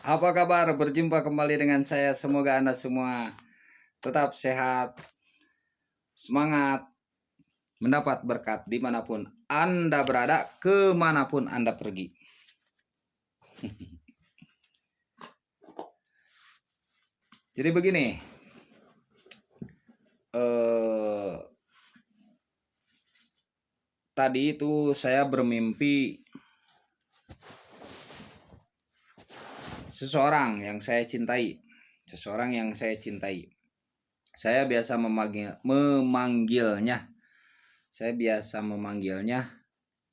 Apa kabar? Berjumpa kembali dengan saya. Semoga Anda semua tetap sehat, semangat, mendapat berkat dimanapun Anda berada, kemanapun Anda pergi. Jadi begini, tadi itu saya bermimpi seseorang yang saya cintai. Saya biasa memanggilnya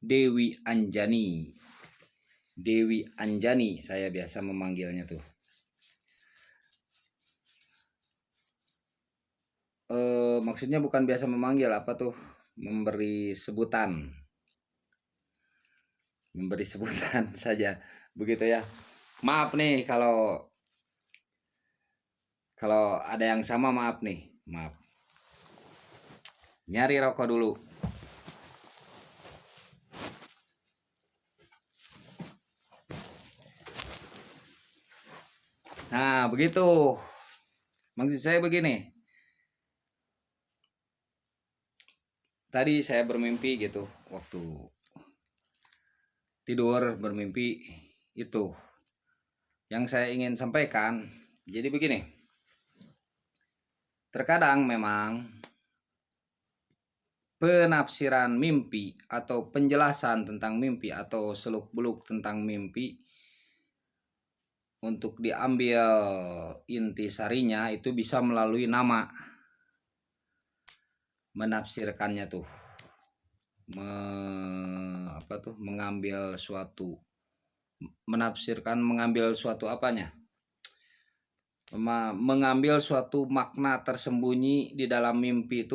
Dewi Anjani. Dewi Anjani saya biasa memanggilnya tuh. Maksudnya bukan biasa memanggil, apa tuh, memberi sebutan saja begitu ya. Maaf nih kalau ada yang sama, maaf. Nyari rokok dulu. Nah begitu, maksud saya begini. Tadi saya bermimpi gitu, waktu tidur bermimpi itu. Yang saya ingin sampaikan, jadi begini. Terkadang memang penafsiran mimpi atau penjelasan tentang mimpi atau seluk-beluk tentang mimpi untuk diambil intisarinya itu bisa melalui nama. Menafsirkannya tuh mengambil suatu mengambil suatu makna tersembunyi di dalam mimpi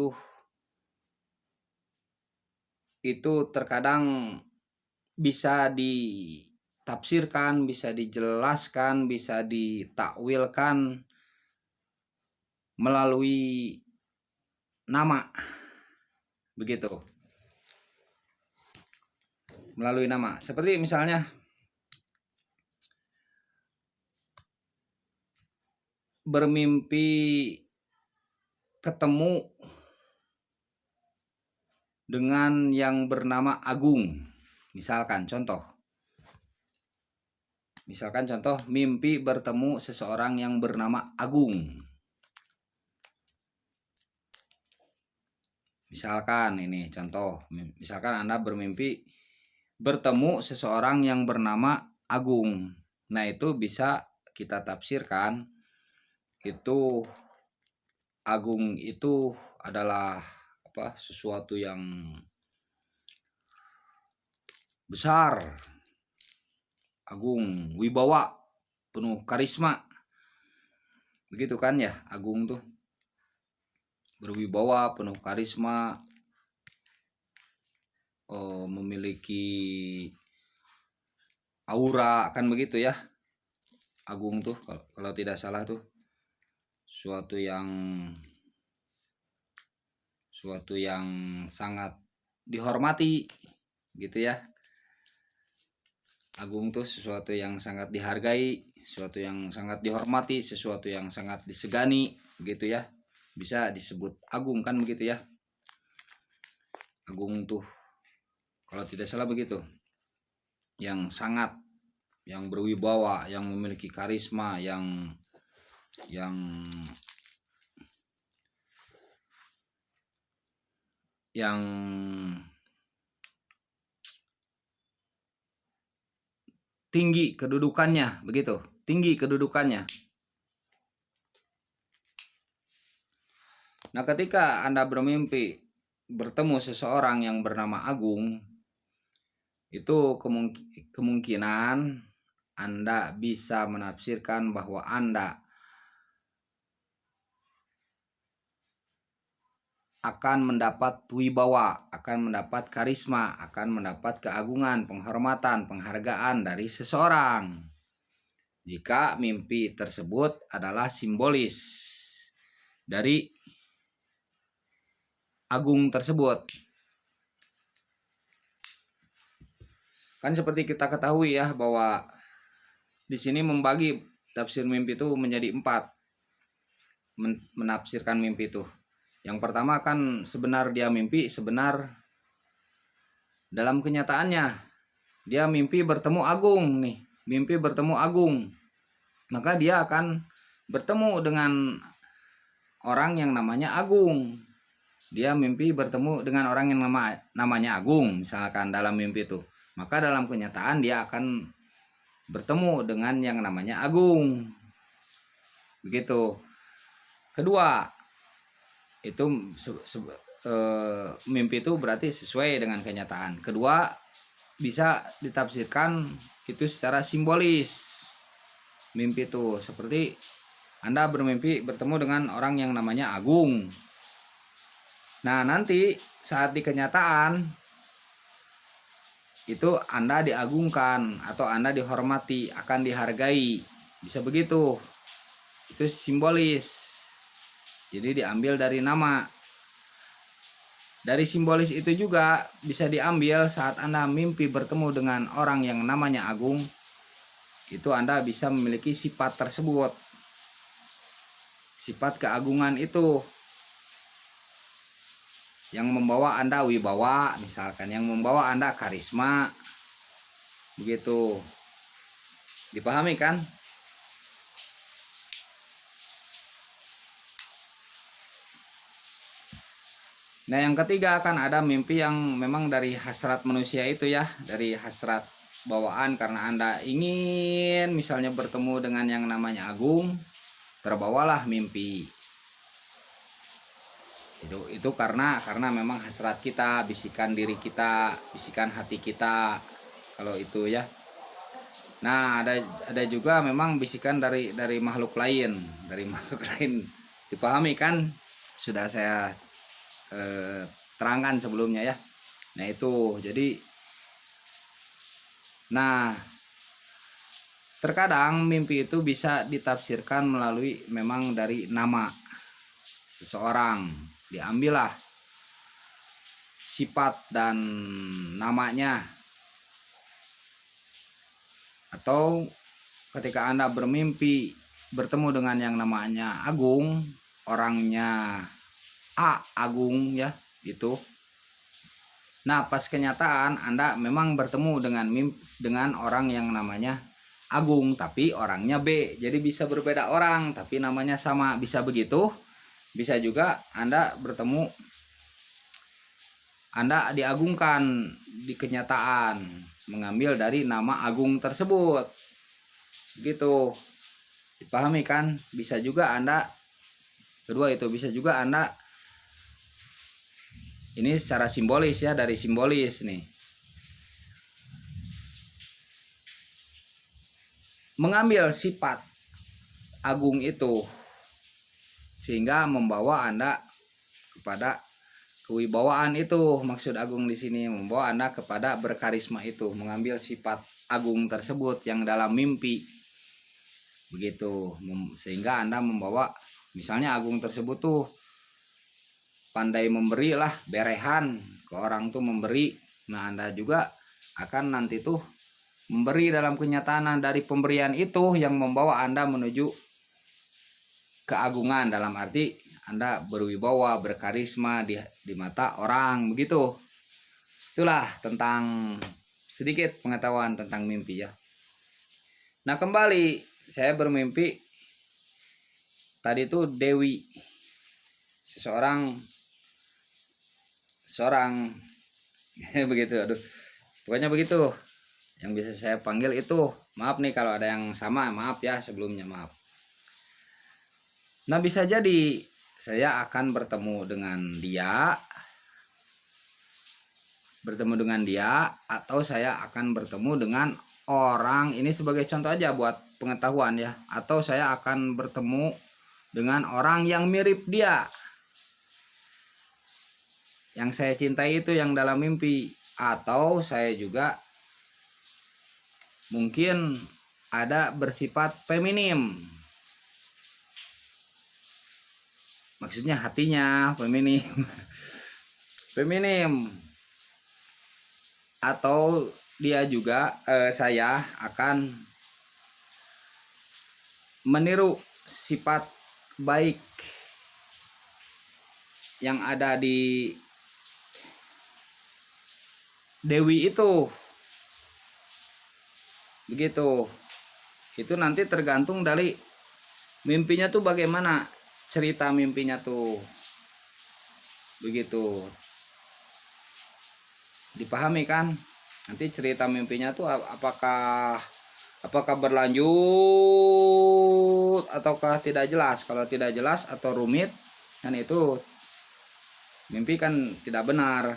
itu terkadang bisa ditafsirkan, bisa dijelaskan, bisa ditakwilkan melalui nama, begitu. Melalui nama, seperti misalnya bermimpi ketemu dengan yang bernama Agung. Misalkan contoh, mimpi bertemu seseorang yang bernama Agung. Misalkan ini contoh, misalkan Anda bermimpi bertemu seseorang yang bernama Agung. Nah, itu bisa kita tafsirkan itu Agung itu adalah sesuatu yang besar. Agung, wibawa, penuh karisma. Begitu kan ya, Agung tuh berwibawa, penuh karisma, memiliki aura, kan begitu ya. Agung tuh kalau tidak salah tuh suatu yang sangat dihormati gitu ya. Agung tuh sesuatu yang sangat dihargai, sesuatu yang sangat dihormati, sesuatu yang sangat disegani gitu ya. Bisa disebut agung, kan begitu ya. Agung tuh kalau tidak salah begitu, yang sangat, yang berwibawa, yang memiliki karisma, yang tinggi kedudukannya, begitu, tinggi kedudukannya. Nah, ketika Anda bermimpi bertemu seseorang yang bernama Agung, itu kemungkinan Anda bisa menafsirkan bahwa Anda akan mendapat wibawa, akan mendapat karisma, akan mendapat keagungan, penghormatan, penghargaan dari seseorang. Jika mimpi tersebut adalah simbolis dari Agung tersebut. Kan seperti kita ketahui ya, bahwa di sini membagi tafsir mimpi itu menjadi 4. Menafsirkan mimpi itu. Yang pertama kan sebenar dia mimpi, sebenar dalam kenyataannya. Dia mimpi bertemu Agung nih, mimpi bertemu Agung. Maka dia akan bertemu dengan orang yang namanya Agung. Dia mimpi bertemu dengan orang yang namanya Agung, misalkan dalam mimpi itu. Maka dalam kenyataan dia akan bertemu dengan yang namanya Agung. Begitu. Kedua, itu mimpi itu berarti sesuai dengan kenyataan. Kedua, bisa ditafsirkan itu secara simbolis. Mimpi itu seperti Anda bermimpi bertemu dengan orang yang namanya Agung. Nah, nanti saat di kenyataan itu Anda diagungkan atau Anda dihormati, akan dihargai. Bisa begitu. Itu simbolis. Jadi diambil dari nama. Dari simbolis itu juga bisa diambil saat Anda mimpi bertemu dengan orang yang namanya Agung. Itu Anda bisa memiliki sifat tersebut. Sifat keagungan itu yang membawa Anda wibawa, misalkan yang membawa Anda karisma. Begitu. Dipahami kan? Nah, yang ketiga kan ada mimpi yang memang dari hasrat manusia itu ya, dari hasrat bawaan karena Anda ingin misalnya bertemu dengan yang namanya Agung, terbawalah mimpi. Itu karena memang hasrat kita, bisikan diri kita, bisikan hati kita. Kalau itu ya. Nah, ada juga memang bisikan dari makhluk lain, Dipahami kan? Sudah saya terangkan sebelumnya ya. Nah, itu jadi terkadang mimpi itu bisa ditafsirkan melalui memang dari nama seseorang. Diambillah sifat dan namanya. Atau ketika Anda bermimpi bertemu dengan yang namanya Agung, orangnya Agung ya, itu. Nah, pas kenyataan Anda memang bertemu dengan orang yang namanya Agung, tapi orangnya B. Jadi bisa berbeda orang, tapi namanya sama. Bisa begitu. Bisa juga Anda Anda diagungkan di kenyataan, mengambil dari nama Agung tersebut. Begitu. Dipahami kan? Bisa juga Anda, kedua itu bisa juga Anda, ini secara simbolis ya, dari simbolis nih, mengambil sifat Agung itu sehingga membawa Anda kepada kewibawaan itu. Maksud Agung di sini membawa Anda kepada berkarisma itu, mengambil sifat Agung tersebut yang dalam mimpi. Begitu, sehingga Anda membawa misalnya Agung tersebut tuh pandai memberi lah, berehan ke orang tuh memberi. Nah, Anda juga akan nanti tuh memberi dalam kenyataan dari pemberian itu yang membawa Anda menuju keagungan, dalam arti Anda berwibawa, berkarisma di mata orang. Begitu. Itulah tentang sedikit pengetahuan tentang mimpi ya. Nah, kembali saya bermimpi tadi tuh Dewi, seseorang begitu. Aduh, pokoknya begitu yang bisa saya panggil itu. Maaf nih kalau ada yang sama, maaf ya sebelumnya, maaf. Nah, bisa jadi saya akan bertemu dengan dia atau saya akan bertemu dengan orang, ini sebagai contoh aja buat pengetahuan ya, atau saya akan bertemu dengan orang yang mirip dia, yang saya cintai itu yang dalam mimpi. Atau saya juga mungkin ada bersifat feminim, maksudnya hatinya feminim. Atau dia juga saya akan meniru sifat baik yang ada di Dewi itu. Begitu. Itu nanti tergantung dari mimpinya tuh bagaimana, cerita mimpinya tuh. Begitu. Dipahami kan? Nanti cerita mimpinya tuh apakah berlanjut ataukah tidak jelas. Kalau tidak jelas atau rumit kan itu mimpi kan tidak benar,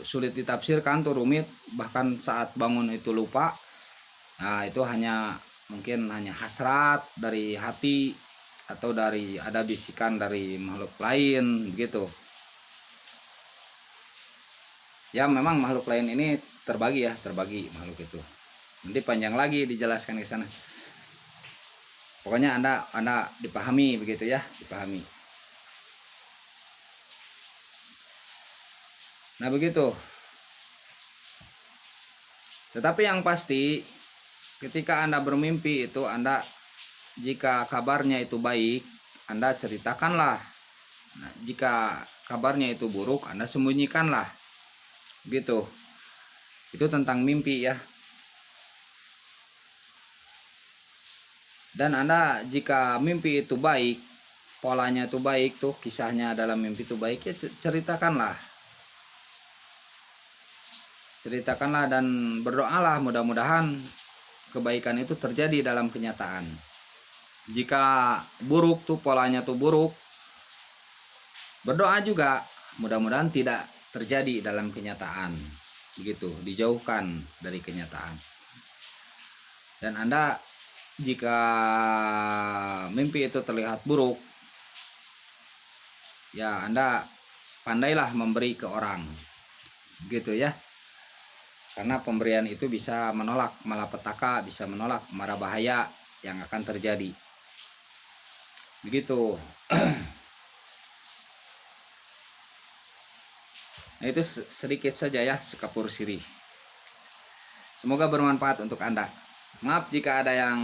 sulit ditafsirkan tuh, rumit, bahkan saat bangun itu lupa. Nah itu mungkin hanya hasrat dari hati atau dari ada bisikan dari makhluk lain gitu. Ya memang makhluk lain ini terbagi makhluk itu. Nanti panjang lagi dijelaskan ke sana. Pokoknya Anda dipahami begitu ya, dipahami. Nah begitu. Tetapi yang pasti ketika Anda bermimpi itu, jika kabarnya itu baik, Anda ceritakanlah. Nah, jika kabarnya itu buruk, Anda sembunyikanlah. Gitu. Itu tentang mimpi ya. Dan Anda jika mimpi itu baik, polanya itu baik tuh, kisahnya dalam mimpi itu baik, ya ceritakanlah. Ceritakanlah dan berdoalah, mudah-mudahan kebaikan itu terjadi dalam kenyataan. Jika buruk tuh, polanya tuh buruk, berdoa juga mudah-mudahan tidak terjadi dalam kenyataan. Begitu, dijauhkan dari kenyataan. Dan Anda jika mimpi itu terlihat buruk, ya Anda pandailah memberi ke orang. Gitu ya. Karena pemberian itu bisa menolak malapetaka, bisa menolak mara bahaya yang akan terjadi. Begitu. Nah, itu sedikit saja ya, sekapur sirih. Semoga bermanfaat untuk Anda. Maaf jika ada yang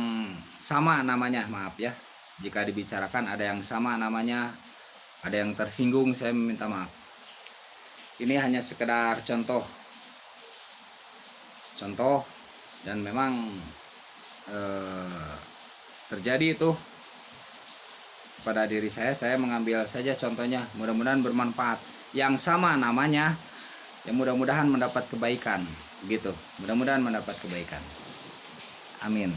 sama namanya, maaf ya. Jika dibicarakan ada yang sama namanya, ada yang tersinggung, saya minta maaf. Ini hanya sekedar contoh dan memang terjadi itu pada diri saya mengambil saja contohnya, mudah-mudahan bermanfaat. Yang sama namanya, yang mudah-mudahan mendapat kebaikan gitu, mudah-mudahan mendapat kebaikan, amin.